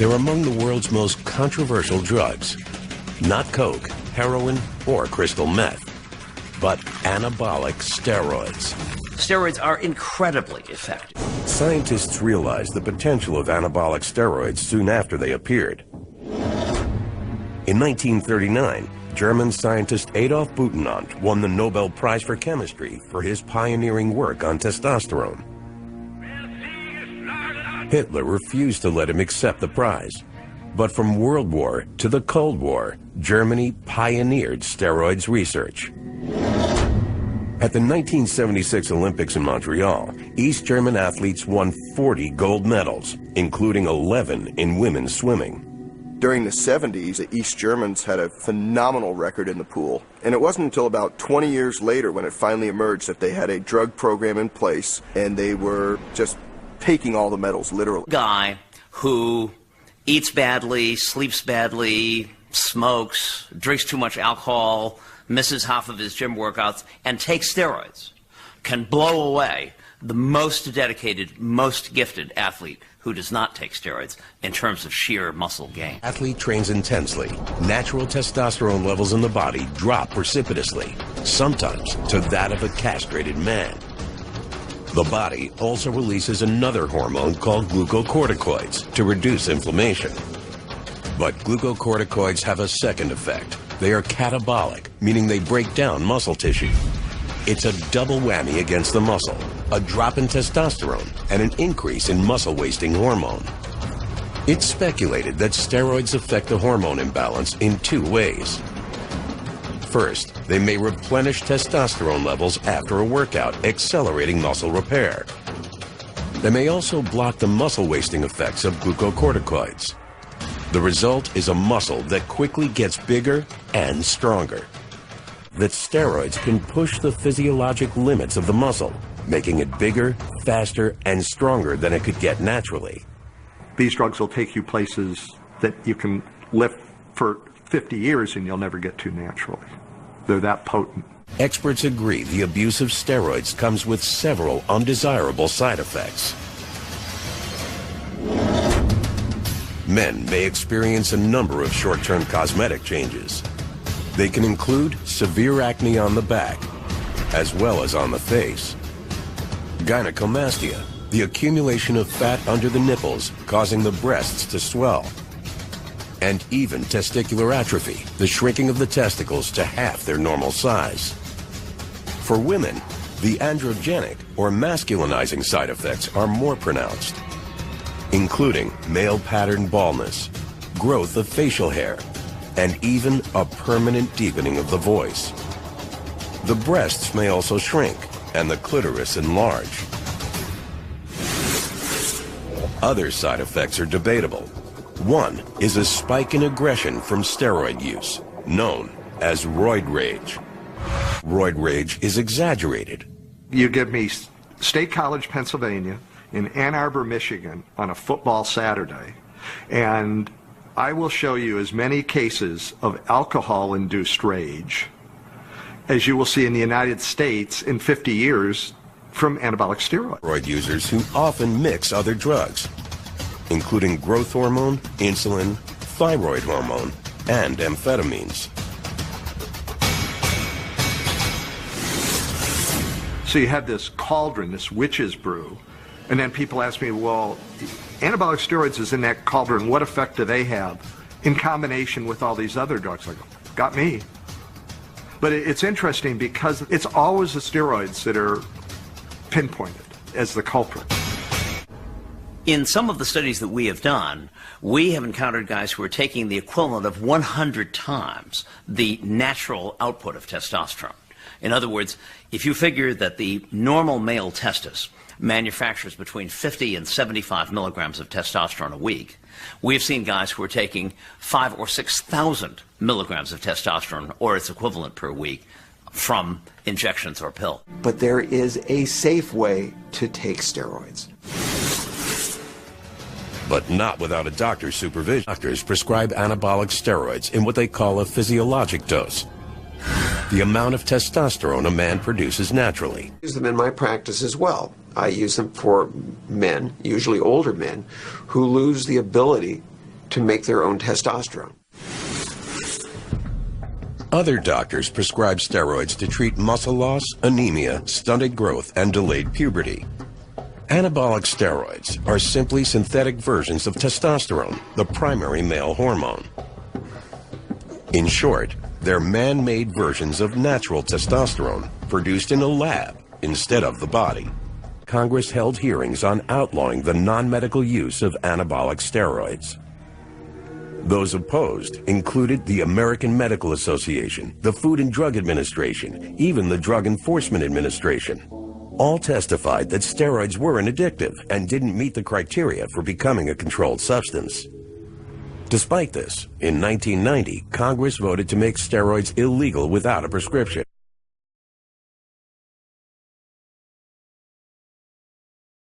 They're among the world's most controversial drugs. Not coke, heroin, or crystal meth, but anabolic steroids. Steroids are incredibly effective. Scientists realized the potential of anabolic steroids soon after they appeared. In 1939, German scientist Adolf Butenandt won the Nobel Prize for Chemistry for his pioneering work on testosterone. Hitler refused to let him accept the prize. But from World War to the Cold War, Germany pioneered steroids research. At the 1976 Olympics in Montreal, East German athletes won 40 gold medals, including 11 in women's swimming. During the 70s, the East Germans had a phenomenal record in the pool. And it wasn't until about 20 years later when it finally emerged that they had a drug program in place and they were just taking all the medals, literally. Guy who eats badly, sleeps badly, smokes, drinks too much alcohol, misses half of his gym workouts, and takes steroids can blow away the most dedicated, most gifted athlete who does not take steroids in terms of sheer muscle gain. Athlete trains intensely. Natural testosterone levels in the body drop precipitously, sometimes to that of a castrated man. The body also releases another hormone called glucocorticoids to reduce inflammation. But glucocorticoids have a second effect. They are catabolic, meaning they break down muscle tissue. It's a double whammy against the muscle, a drop in testosterone and an increase in muscle-wasting hormone. It's speculated that steroids affect the hormone imbalance in two ways. First, they may replenish testosterone levels after a workout, accelerating muscle repair. They may also block the muscle-wasting effects of glucocorticoids. The result is a muscle that quickly gets bigger and stronger. That steroids can push the physiologic limits of the muscle, making it bigger, faster, and stronger than it could get naturally. These drugs will take you places that you can lift for 50 years and you'll never get to naturally. They're that potent. Experts agree the abuse of steroids comes with several undesirable side effects. Men may experience a number of short-term cosmetic changes. They can include severe acne on the back, as well as on the face. Gynecomastia, the accumulation of fat under the nipples, causing the breasts to swell. And even testicular atrophy, the shrinking of the testicles to half their normal size. For women, the androgenic or masculinizing side effects are more pronounced, including male pattern baldness, growth of facial hair, and even a permanent deepening of the voice. The breasts may also shrink and the clitoris enlarge. Other side effects are debatable. One is a spike in aggression from steroid use, known as roid rage. Roid rage is exaggerated. You give me State College, Pennsylvania, in Ann Arbor, Michigan, on a football Saturday, and I will show you as many cases of alcohol-induced rage as you will see in the United States in 50 years from anabolic steroids. Steroid users who often mix other drugs, including growth hormone, insulin, thyroid hormone, and amphetamines. So you have this cauldron, this witch's brew, and then people ask me, well, anabolic steroids is in that cauldron, what effect do they have in combination with all these other drugs? I go, got me. But it's interesting because it's always the steroids that are pinpointed as the culprit. In some of the studies that we have done, we have encountered guys who are taking the equivalent of 100 times the natural output of testosterone. In other words, if you figure that the normal male testis manufactures between 50 and 75 milligrams of testosterone a week, we've seen guys who are taking 5,000 or 6,000 milligrams of testosterone or its equivalent per week from injections or pill. But there is a safe way to take steroids. But not without a doctor's supervision. Doctors prescribe anabolic steroids in what they call a physiologic dose, the amount of testosterone a man produces naturally. I use them in my practice as well. I use them for men, usually older men, who lose the ability to make their own testosterone. Other doctors prescribe steroids to treat muscle loss, anemia, stunted growth, and delayed puberty. Anabolic steroids are simply synthetic versions of testosterone, the primary male hormone. In short, they're man-made versions of natural testosterone produced in a lab instead of the body. Congress held hearings on outlawing the non-medical use of anabolic steroids. Those opposed included the American Medical Association, the Food and Drug Administration, even the Drug Enforcement Administration. All testified that steroids were an addictive and didn't meet the criteria for becoming a controlled substance. Despite this, in 1990, Congress voted to make steroids illegal without a prescription.